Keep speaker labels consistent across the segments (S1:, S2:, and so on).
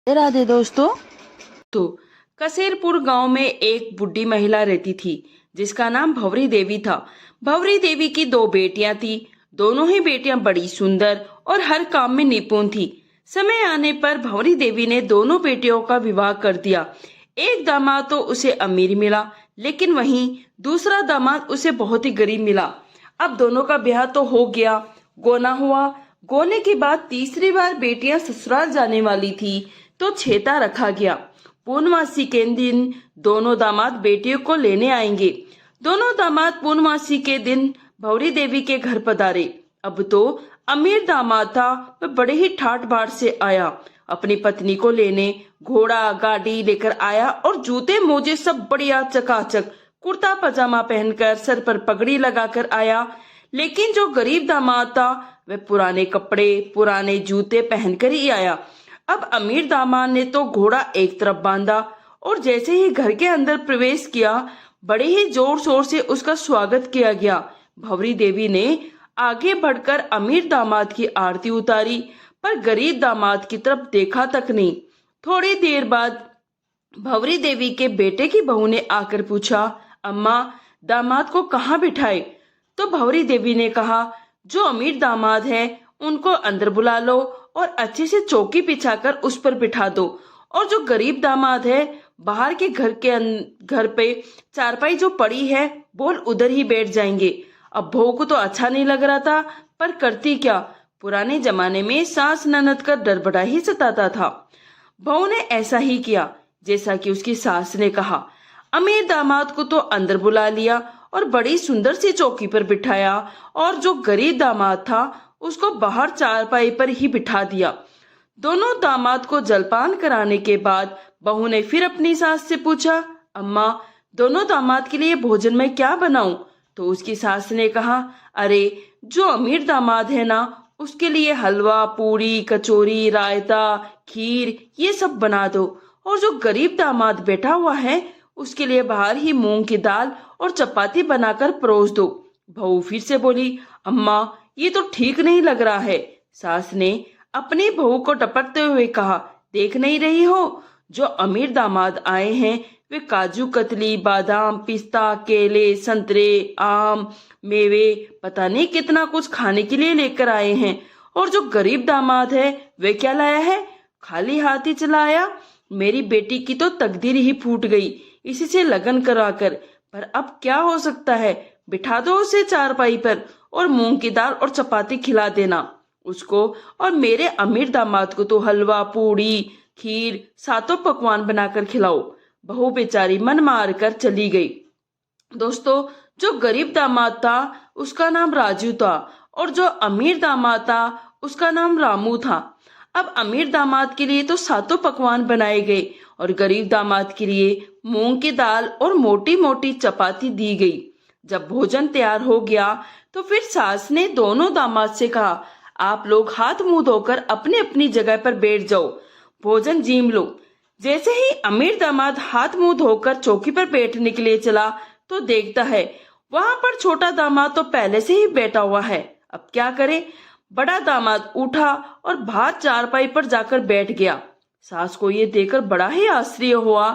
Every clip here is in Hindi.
S1: राधे दोस्तों।
S2: तो कसेरपुर गांव में एक बुढ़ी महिला रहती थी जिसका नाम भंवरी देवी था। भंवरी देवी की दो बेटियां थी। दोनों ही बेटियां बड़ी सुंदर और हर काम में निपुण थी। समय आने पर भंवरी देवी ने दोनों बेटियों का विवाह कर दिया। एक दामाद तो उसे अमीर मिला, लेकिन वहीं दूसरा दामाद उसे बहुत ही गरीब मिला। अब दोनों का ब्याह तो हो गया, गोना हुआ। गोने के बाद तीसरी बार बेटियां ससुराल जाने वाली थी तो छेता रखा गया। पूर्णमासी के दिन दोनों दामाद बेटियों को लेने आएंगे। दोनों दामाद पूर्णमासी के दिन भंवरी देवी के घर पधारे। अब तो अमीर दामाद था, वह बड़े ही ठाठ बाट से आया। अपनी पत्नी को लेने घोड़ा गाड़ी लेकर आया और जूते मोजे सब बढ़िया चकाचक, कुर्ता पजामा पहनकर सर पर पगड़ी लगाकर आया। लेकिन जो गरीब दामाद था वह पुराने कपड़े पुराने जूते पहनकर ही आया। अब अमीर दामाद ने तो घोड़ा एक तरफ बांधा और जैसे ही घर के अंदर प्रवेश किया, बड़े ही जोर शोर से उसका स्वागत किया गया। भंवरी देवी ने आगे बढ़कर अमीर दामाद की आरती उतारी, पर गरीब दामाद की तरफ देखा तक नहीं। थोड़ी देर बाद भंवरी देवी के बेटे की बहू ने आकर पूछा, अम्मा, दामाद को कहाँ बिठाए? तो भंवरी देवी ने कहा, जो अमीर दामाद है उनको अंदर बुला लो और अच्छे से चौकी बिछाकर उस पर बिठा दो, और जो गरीब दामाद है बाहर के घर पे चारपाई जो पड़ी है बोल उधर ही बैठ जाएंगे। अब बहू को तो अच्छा नहीं लग रहा था, पर करती क्या, पुराने जमाने में सास ननद का डर बड़ा ही सताता था। बहू ने ऐसा ही किया जैसा कि उसकी सास ने कहा। अमीर दामाद को तो अंदर बुला लिया और बड़ी सुंदर सी चौकी पर बिठाया, और जो गरीब दामाद था उसको बाहर चारपाई पर ही बिठा दिया। दोनों दामाद को जलपान कराने के बाद बहू ने फिर अपनी सास से पूछा, अम्मा, दोनों दामाद के लिए भोजन में क्या बनाऊं? तो उसकी सास ने कहा, अरे, जो अमीर दामाद है ना उसके लिए हलवा पूरी कचौरी रायता खीर ये सब बना दो, और जो गरीब दामाद बैठा हुआ है उसके लिए बाहर ही मूंग की दाल और चपाती बनाकर परोस दो। बहू फिर से बोली, अम्मा, ये तो ठीक नहीं लग रहा है। सास ने अपनी बहू को टपकते हुए कहा, देख नहीं रही हो, जो अमीर दामाद आए हैं वे काजू कतली बादाम पिस्ता केले संतरे आम मेवे पता नहीं कितना कुछ खाने के लिए लेकर आए हैं, और जो गरीब दामाद है वे क्या लाया है? खाली हाथ ही चला आया। मेरी बेटी की तो तकदीर ही फूट गई इसी से लगन कराकर। पर अब क्या हो सकता है, बिठा दो उसे चारपाई पर और मूंग की दाल और चपाती खिला देना उसको, और मेरे अमीर दामाद को तो हलवा पूड़ी खीर सातों पकवान बनाकर खिलाओ। बहू बेचारी मन मार कर चली गई। दोस्तों, जो गरीब दामाद था उसका नाम राजू था, और जो अमीर दामाद था उसका नाम रामू था। अब अमीर दामाद के लिए तो सातों पकवान बनाए गए और गरीब दामाद के लिए मूंग की दाल और मोटी मोटी चपाती दी गई। जब भोजन तैयार हो गया तो फिर सास ने दोनों दामाद से कहा, आप लोग हाथ मुंह धोकर अपनी अपनी जगह पर बैठ जाओ, भोजन जीम लो। जैसे ही अमीर दामाद हाथ मुंह धोकर चौकी पर बैठने के लिए चला तो देखता है वहां पर छोटा दामाद तो पहले से ही बैठा हुआ है। अब क्या करे? बड़ा दामाद उठा और बाहर चारपाई पर जाकर बैठ गया। सास को ये देखकर बड़ा ही आश्चर्य हुआ।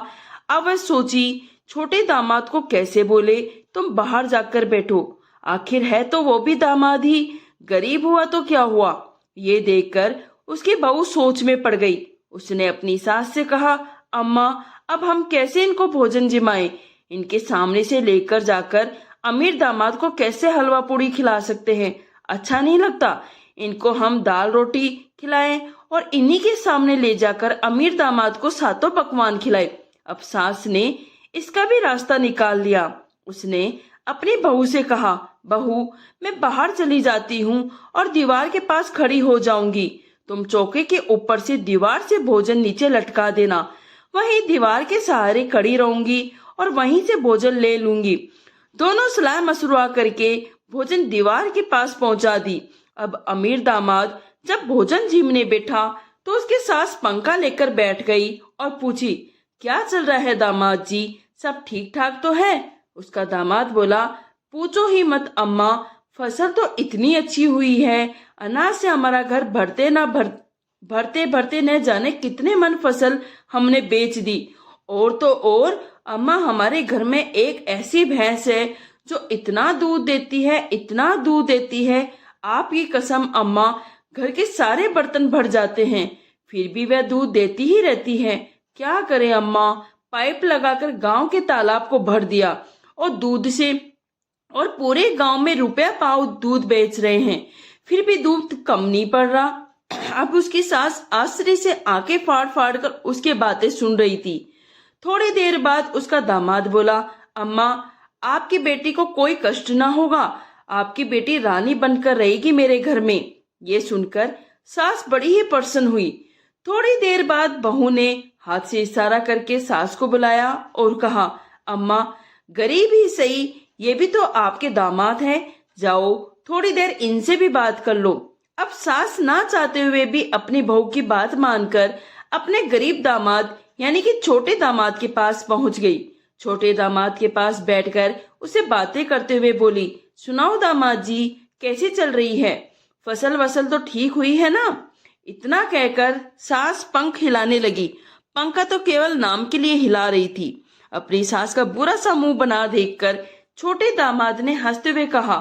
S2: अब वह सोची, छोटे दामाद को कैसे बोले तुम बाहर जाकर बैठो, आखिर है तो वो भी दामाद ही, गरीब हुआ तो क्या हुआ। ये देखकर उसकी बहू सोच में पड़ गई। उसने अपनी सास से कहा, अम्मा, अब हम कैसे इनको भोजन जिमाएं? इनके सामने से लेकर जाकर अमीर दामाद को कैसे हलवा पूड़ी खिला सकते हैं? अच्छा नहीं लगता। इनको हम दाल रोटी खिलाएं और इन्हीं के सामने ले जाकर अमीर दामाद को सातों पकवान खिलाए। अब सास ने इसका भी रास्ता निकाल लिया। उसने अपनी बहू से कहा, बहू, मैं बाहर चली जाती हूँ और दीवार के पास खड़ी हो जाऊंगी। तुम चौके के ऊपर से दीवार से भोजन नीचे लटका देना, वहीं दीवार के सहारे खड़ी रहूंगी और वहीं से भोजन ले लूंगी। दोनों सलाह मशवरा करके भोजन दीवार के पास पहुंचा दी। अब अमीर दामाद जब भोजन जीमने बैठा तो उसकी सास पंखा लेकर बैठ गई और पूछी, क्या चल रहा है दामाद जी, सब ठीक ठाक तो है? उसका दामाद बोला, पूछो ही मत अम्मा, फसल तो इतनी अच्छी हुई है, अनाज से हमारा घर भरते ना भर भरते भरते न जाने कितने मन फसल हमने बेच दी। और तो और अम्मा, हमारे घर में एक ऐसी भैंस है जो इतना दूध देती है, इतना दूध देती है, आपकी कसम अम्मा, घर के सारे बर्तन भर जाते हैं, फिर भी वह दूध देती ही रहती है। क्या करें अम्मा, पाइप लगाकर गांव के तालाब को भर दिया और दूध से और पूरे गांव में रुपया पाव दूध बेच रहे हैं, फिर भी दूध कम नहीं पड़ रहा। अब उसकी सास आश्चर्य से आंखें फाड़ फाड़ कर उसकी बातें सुन रही थी। थोड़ी देर बाद उसका दामाद बोला, अम्मा, आपकी बेटी को कोई कष्ट ना होगा, आपकी बेटी रानी बनकर रहेगी मेरे घर में। ये सुनकर सास बड़ी ही प्रसन्न हुई। थोड़ी देर बाद बहू ने हाथ से इशारा करके सास को बुलाया और कहा, अम्मा, गरीब ही सही, ये भी तो आपके दामाद हैं, जाओ थोड़ी देर इनसे भी बात कर लो। अब सास ना चाहते हुए भी अपनी बहू की बात मानकर अपने गरीब दामाद यानी कि छोटे दामाद के पास पहुंच गई। छोटे दामाद के पास बैठकर उसे बातें करते हुए बोली, सुनाओ दामाद जी, कैसी चल रही है, फसल वसल तो ठीक हुई है ना? इतना कहकर सास पंख हिलाने लगी। पंखा तो केवल नाम के लिए हिला रही थी। अपनी सास का बुरा सा मुंह बना देखकर छोटे दामाद ने हंसते हुए कहा,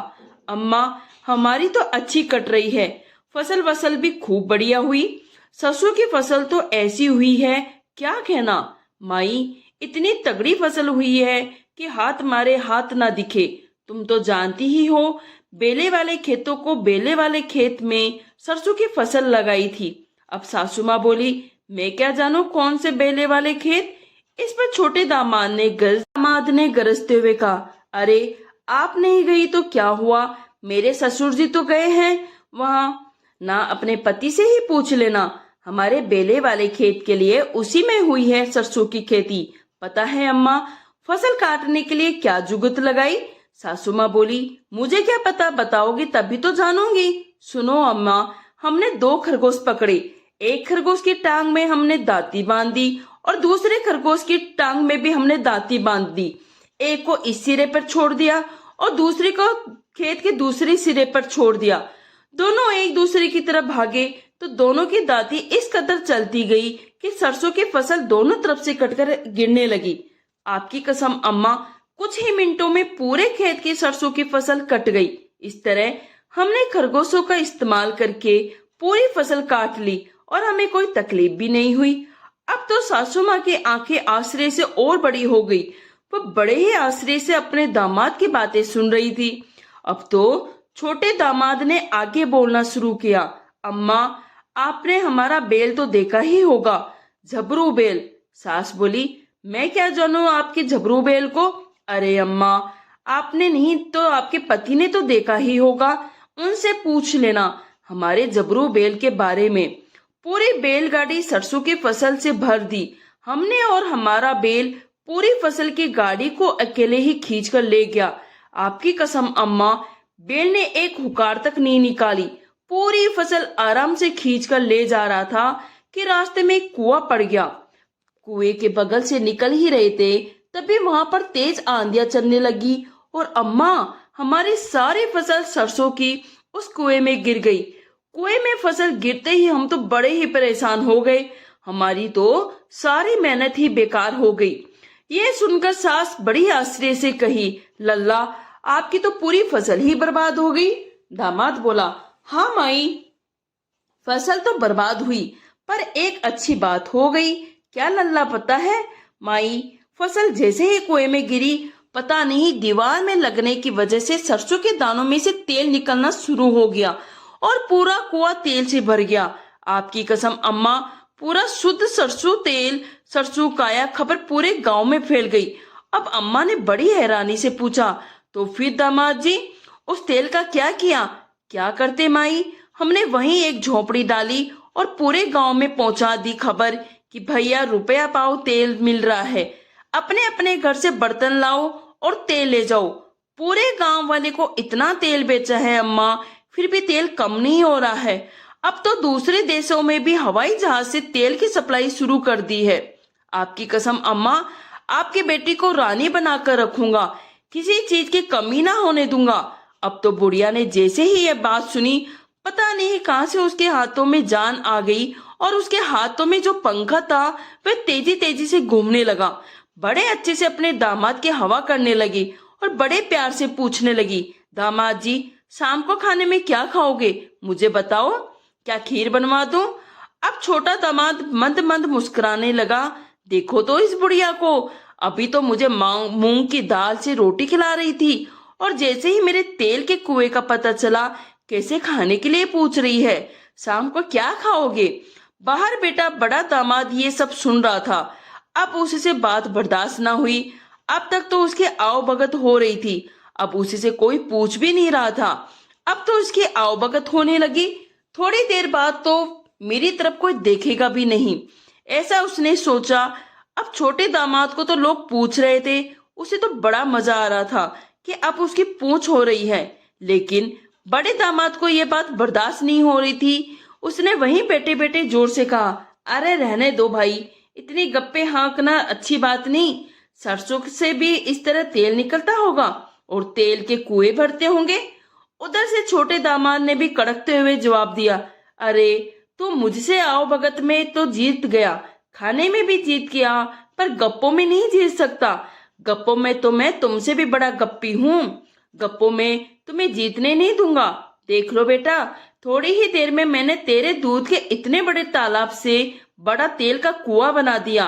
S2: अम्मा, हमारी तो अच्छी कट रही है, फसल वसल भी खूब बढ़िया हुई, ससुर की फसल तो ऐसी हुई है क्या कहना। माई, इतनी तगड़ी फसल हुई है कि हाथ मारे हाथ ना दिखे। तुम तो जानती ही हो, बेले वाले खेतों को बेले वाले खेत में सरसों की फसल लगाई थी। अब सासू माँ बोली, मैं क्या जानू कौन से बेले वाले खेत। इस पर छोटे दामाद ने गरजते हुए कहा, अरे आप नहीं गई तो क्या हुआ, मेरे ससुर जी तो गए हैं वहां, ना अपने पति से ही पूछ लेना। हमारे बेले वाले खेत के लिए उसी में हुई है सरसों की खेती। पता है अम्मा, फसल काटने के लिए क्या जुगत लगाई। सासू माँ बोली, मुझे क्या पता, बताओगी तभी तो जानूंगी। सुनो अम्मा, हमने 2 खरगोश पकड़े, एक खरगोश की टांग में हमने दाती बांध दी और दूसरे खरगोश की टांग में भी हमने दाती बांध दी। एक को इस सिरे पर छोड़ दिया और दूसरे को खेत के दूसरे सिरे पर छोड़ दिया। दोनों एक दूसरे की तरफ भागे तो दोनों की दाती इस कदर चलती गई कि सरसों की फसल दोनों तरफ से कटकर गिरने लगी। आपकी कसम अम्मा, कुछ ही मिनटों में पूरे खेत की सरसों की फसल कट गई। इस तरह हमने खरगोशों का इस्तेमाल करके पूरी फसल काट ली और हमें कोई तकलीफ भी नहीं हुई। अब तो सासू माँ की आंखें आश्चर्य से और बड़ी हो गई। वो बड़े ही आश्चर्य से अपने दामाद की बातें सुन रही थी। अब तो छोटे दामाद ने आगे बोलना शुरू किया, अम्मा, आपने हमारा बेल तो देखा ही होगा, झबरू बेल। सास बोली, मैं क्या जानूं आपके झबरू बेल को। अरे अम्मा, आपने नहीं तो आपके पति ने तो देखा ही होगा, उनसे पूछ लेना हमारे झबरू बेल के बारे में। पूरी बैलगाड़ी सरसों की फसल से भर दी हमने और हमारा बेल पूरी फसल की गाड़ी को अकेले ही खींच कर ले गया। आपकी कसम अम्मा, बेल ने एक हुकार तक नहीं निकाली। पूरी फसल आराम से खींचकर ले जा रहा था कि रास्ते में एक कुआं पड़ गया। कुएं के बगल से निकल ही रहे थे तभी वहां पर तेज आंधियां चलने लगी और अम्मा, हमारी सारी फसल सरसों की उस कुएं में गिर गई। कुएं में फसल गिरते ही हम तो बड़े ही परेशान हो गए। हमारी तो सारी मेहनत ही बेकार हो गई। ये सुनकर सास बड़ी आश्चर्य से कही, लल्ला, आपकी तो पूरी फसल ही बर्बाद हो गई। दामाद बोला, हाँ माई, फसल तो बर्बाद हुई पर एक अच्छी बात हो गई। क्या लल्ला पता है माई, फसल जैसे ही कुएं में गिरी, पता नहीं दीवार में लगने की वजह से सरसों के दानों में से तेल निकलना शुरू हो गया और पूरा कुआं तेल से भर गया। आपकी कसम अम्मा, पूरा शुद्ध सरसों तेल, सरसों काया खबर पूरे गांव में फैल गई। अब अम्मा ने बड़ी हैरानी से पूछा, तो फिर दामाद जी उस तेल का क्या किया? क्या करते माई, हमने वहीं एक झोपड़ी डाली और पूरे गांव में पहुंचा दी खबर कि भैया रुपया पाओ तेल मिल रहा है, अपने अपने घर से बर्तन लाओ और तेल ले जाओ। पूरे गांव वाले को इतना तेल बेचा है अम्मा, फिर भी तेल कम नहीं हो रहा है। अब तो दूसरे देशों में भी हवाई जहाज से तेल की सप्लाई शुरू कर दी है। आपकी कसम अम्मा, आपकी बेटी को रानी बनाकर रखूंगा, किसी चीज की कमी ना होने दूंगा। अब तो बुढ़िया ने जैसे ही ये बात सुनी, पता नहीं कहां से उसके हाथों में जान आ गई और उसके हाथों में जो पंखा था वह तेजी तेजी से घूमने लगा। बड़े अच्छे से अपने दामाद की हवा करने लगी और बड़े प्यार से पूछने लगी, दामाद जी शाम को खाने में क्या खाओगे, मुझे बताओ, क्या खीर बनवा दूं? अब छोटा दामाद मंद मंद मुस्कुराने लगा। देखो तो इस बुढ़िया को, अभी तो मुझे मूंग की दाल से रोटी खिला रही थी और जैसे ही मेरे तेल के कुएं का पता चला कैसे खाने के लिए पूछ रही है, शाम को क्या खाओगे? बाहर बेटा बड़ा दामाद ये सब सुन रहा था। अब उससे बात बर्दाश्त ना हुई। अब तक तो उसकी आवभगत हो रही थी, अब उसी से कोई पूछ भी नहीं रहा था। अब तो उसकी आवभगत होने लगी। थोड़ी देर बाद तो मेरी तरफ कोई देखेगा भी नहीं, ऐसा उसने सोचा। अब छोटे दामाद को तो लोग पूछ रहे थे, उसे तो बड़ा मजा आ रहा था कि अब उसकी पूछ हो रही है। लेकिन बड़े दामाद को यह बात बर्दाश्त नहीं हो रही थी। उसने वहीं बैठे बैठे जोर से कहा, अरे रहने दो भाई, इतनी गप्पे हाँकना अच्छी बात नहीं। सरसों से भी इस तरह तेल निकलता होगा और तेल के कुएं भरते होंगे। उधर से छोटे दामाद ने भी कड़कते हुए जवाब दिया, अरे तू मुझसे आओ भगत में तो जीत गया, खाने में भी जीत गया, पर गप्पों में नहीं जीत सकता। गप्पों में तो मैं तुमसे भी बड़ा गप्पी हूँ, गप्पों में तुम्हें जीतने नहीं दूंगा। देख लो बेटा, थोड़ी ही देर में मैंने तेरे दूध के इतने बड़े तालाब से बड़ा तेल का कुआं बना दिया।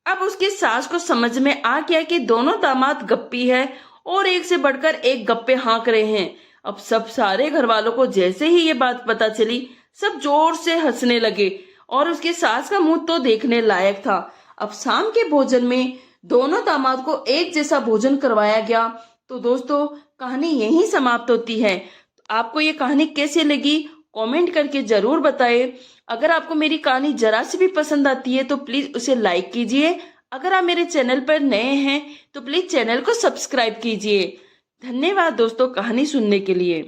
S2: अब उसकी सास को समझ में आ गया कि दोनों दामाद गप्पी है और एक से बढ़कर एक गप्पे हाँक रहे हैं। अब सब सारे घर वालों को जैसे ही ये बात पता चली, सब जोर से हंसने लगे और उसकी सास का मुंह तो देखने लायक था। अब शाम के भोजन में दोनों दामाद को एक जैसा भोजन करवाया गया। तो दोस्तों कहानी यहीं समाप्त होती है। आपको ये कहानी कैसी लगी कमेंट करके जरूर बताएं। अगर आपको मेरी कहानी जरा सी भी पसंद आती है तो प्लीज उसे लाइक कीजिए। अगर आप मेरे चैनल पर नए हैं तो प्लीज चैनल को सब्सक्राइब कीजिए। धन्यवाद दोस्तों कहानी सुनने के लिए।